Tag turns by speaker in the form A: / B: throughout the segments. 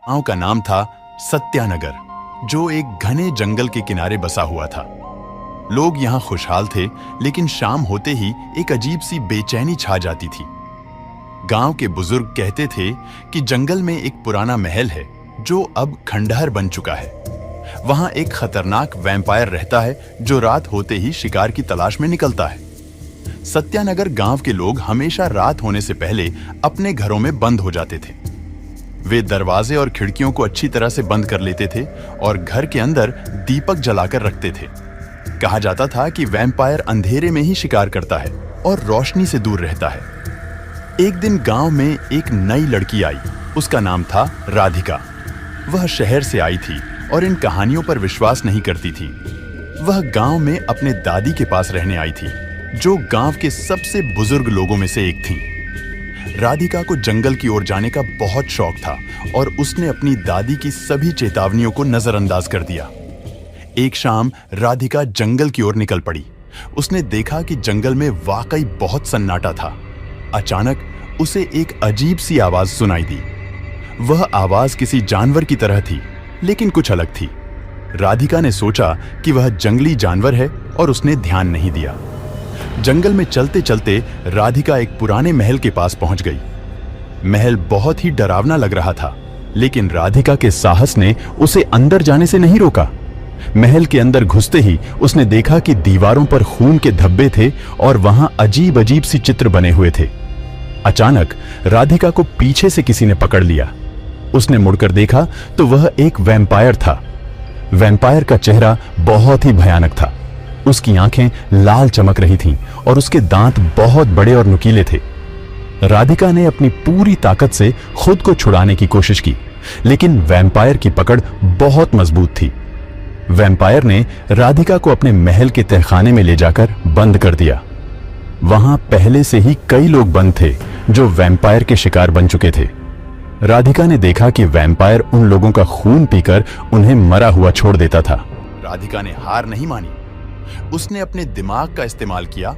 A: गांव का नाम था सत्यानगर, जो एक घने जंगल के किनारे बसा हुआ था। लोग यहाँ खुशहाल थे, लेकिन शाम होते ही एक अजीब सी बेचैनी छा जाती थी। गांव के बुजुर्ग कहते थे कि जंगल में एक पुराना महल है जो अब खंडहर बन चुका है। वहां एक खतरनाक वैम्पायर रहता है जो रात होते ही शिकार की तलाश में निकलता है। सत्यानगर गांव के लोग हमेशा रात होने से पहले अपने घरों में बंद हो जाते थे। वे दरवाजे और खिड़कियों को अच्छी तरह से बंद कर लेते थे और घर के अंदर दीपक जलाकर रखते थे। कहा जाता था कि वैम्पायर अंधेरे में ही शिकार करता है और रोशनी से दूर रहता है। एक दिन गांव में एक नई लड़की आई। उसका नाम था राधिका। वह शहर से आई थी और इन कहानियों पर विश्वास नहीं करती थी। वह गांव में अपने दादी के पास रहने आई थी, जो गांव के सबसे बुजुर्ग लोगों में से एक थी। राधिका को जंगल की ओर जाने का बहुत शौक था और उसने अपनी दादी की सभी चेतावनियों को नजरअंदाज कर दिया। एक शाम राधिका जंगल की ओर निकल पड़ी। उसने देखा कि जंगल में वाकई बहुत सन्नाटा था। अचानक उसे एक अजीब सी आवाज सुनाई दी। वह आवाज किसी जानवर की तरह थी, लेकिन कुछ अलग थी। राधिका ने सोचा कि वह जंगली जानवर है और उसने ध्यान नहीं दिया। जंगल में चलते चलते राधिका एक पुराने महल के पास पहुंच गई। महल बहुत ही डरावना लग रहा था, लेकिन राधिका के साहस ने उसे अंदर जाने से नहीं रोका। महल के अंदर घुसते ही उसने देखा कि दीवारों पर खून के धब्बे थे और वहां अजीब अजीब सी चित्र बने हुए थे। अचानक राधिका को पीछे से किसी ने पकड़ लिया। उसने मुड़कर देखा तो वह एक वैम्पायर था। वैम्पायर का चेहरा बहुत ही भयानक था। उसकी आंखें लाल चमक रही थीं और उसके दांत बहुत बड़े और नुकीले थे। राधिका ने अपनी पूरी ताकत से खुद को छुड़ाने की कोशिश की, लेकिन वैम्पायर की पकड़ बहुत मजबूत थी। वैम्पायर ने राधिका को अपने महल के तहखाने में ले जाकर बंद कर दिया। वहां पहले से ही कई लोग बंद थे जो वैम्पायर के शिकार बन चुके थे। राधिका ने देखा कि वैम्पायर उन लोगों का खून पीकर उन्हें मरा हुआ छोड़ देता था। राधिका ने हार नहीं मानी। उसने अपने दिमाग का इस्तेमाल किया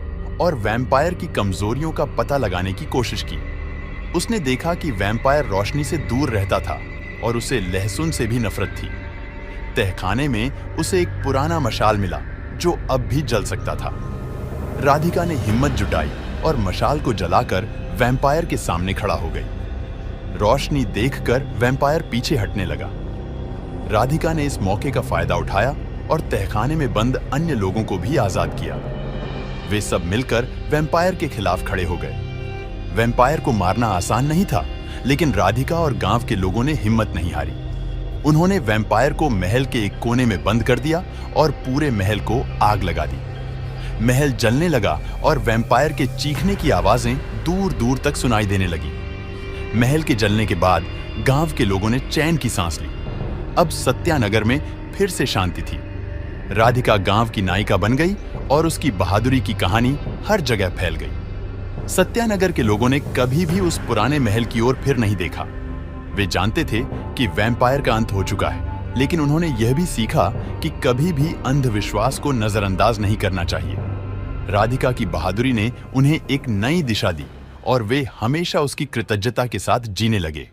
A: और वैम्पायर की कमजोरियों का पता लगाने की कोशिश की। उसने देखा कि वैम्पायर रोशनी से दूर रहता था और उसे लहसुन से भी नफरत थी। तहखाने में उसे एक पुराना मशाल मिला जो अब भी जल सकता था। राधिका ने हिम्मत जुटाई और मशाल को जलाकर वैम्पायर के सामने खड़ा हो गई। रोशनी देखकर वैम्पायर पीछे हटने लगा। राधिका ने इस मौके का फायदा उठाया और तहखाने में बंद अन्य लोगों को भी आजाद किया। वे सब मिलकर वैम्पायर के खिलाफ खड़े हो गए। वैम्पायर को मारना आसान नहीं था, लेकिन राधिका और गांव के लोगों ने हिम्मत नहीं हारी। उन्होंने वैम्पायर को महल के एक कोने में बंद कर दिया और पूरे महल को आग लगा दी। महल जलने लगा और वैम्पायर के चीखने की आवाजें दूर दूर तक सुनाई देने लगी। महल के जलने के बाद गांव के लोगों ने चैन की सांस ली। अब सत्यानगर में फिर से शांति थी। राधिका गांव की नायिका बन गई और उसकी बहादुरी की कहानी हर जगह फैल गई। सत्यानगर के लोगों ने कभी भी उस पुराने महल की ओर फिर नहीं देखा। वे जानते थे कि वैम्पायर का अंत हो चुका है, लेकिन उन्होंने यह भी सीखा कि कभी भी अंधविश्वास को नजरअंदाज नहीं करना चाहिए। राधिका की बहादुरी ने उन्हें एक नई दिशा दी और वे हमेशा उसकी कृतज्ञता के साथ जीने लगे।